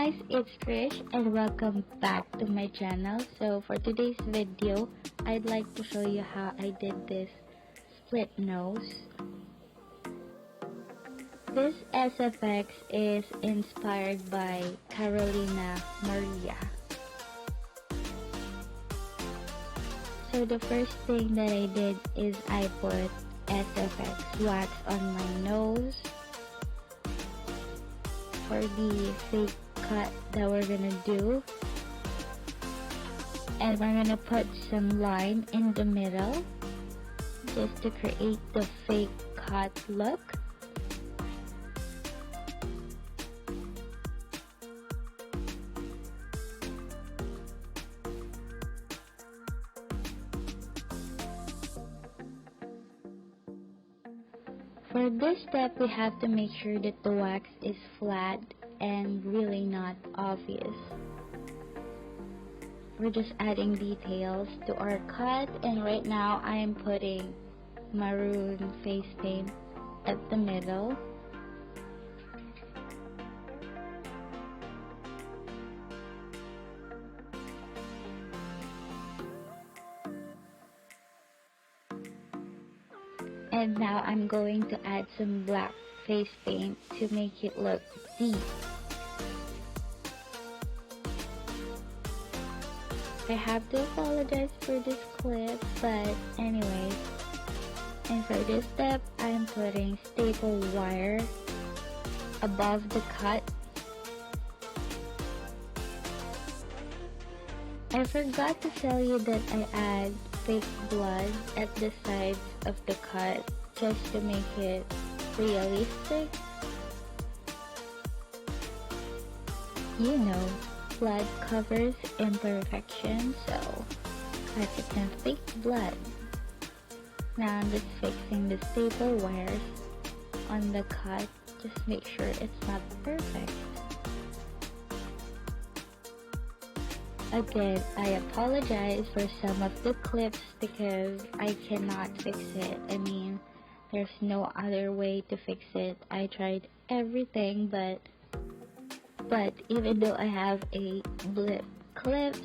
guys, it's Krish and welcome back to my channel. So for today's video, I'd like to show you how I did this split nose. This SFX is inspired by Carolina Maria. So the first thing that I did is I put SFX wax on my nose for the fake cut that we're gonna do, and we're gonna put some line in the middle just to create the fake cut look. For this step, we have to make sure that the wax is flat and really not obvious. We're just adding details to our cut, and right now I am putting maroon face paint at the middle. And now I'm going to add some black face paint to make it look deep. I have to apologize for this clip, but anyways. And for this step, I'm putting staple wire above the cut. I forgot to tell you that I add fake blood at the sides of the cut just to make it realistic. You know, blood covers imperfection, so I put some fake blood. Now I'm just fixing the staple wires on the cut, just make sure it's not perfect. Again, I apologize for some of the clips because I cannot fix it. I mean, there's no other way to fix it. I tried everything, but even though I have a blip clips,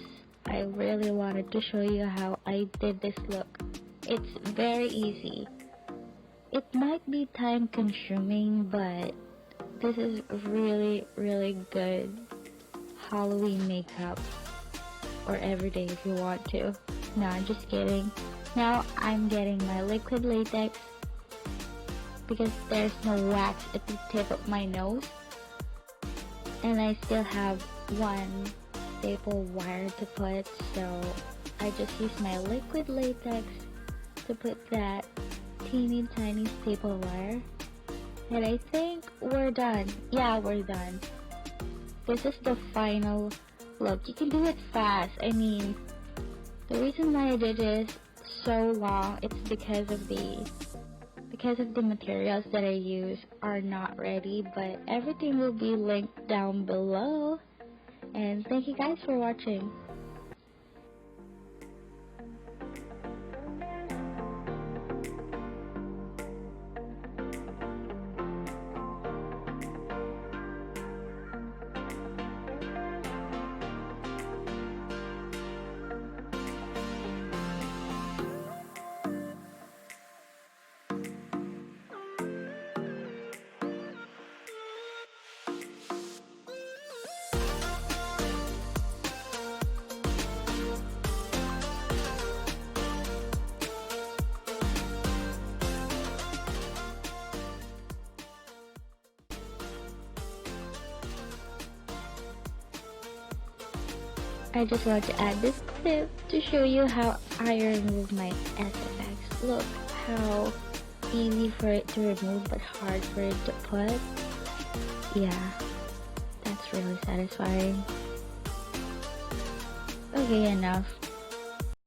I really wanted to show you how I did this look. It's very easy. It might be time consuming, but this is really good Halloween makeup. Or everyday if you want to. No, just kidding. Now I'm getting my liquid latex because there's no wax at the tip of my nose, and I still have one staple wire to put, so I just use my liquid latex to put that teeny tiny staple wire, and I think we're done. Yeah, we're done. This is the final look. You can do it fast. I mean, the reason why I did this so long, it's because of the materials that I use are not ready, but everything will be linked down below. And thank you guys for watching. I just want to add this clip to show you how I remove my SFX. Look how easy for it to remove but hard for it to put. Yeah, that's really satisfying. Okay, enough.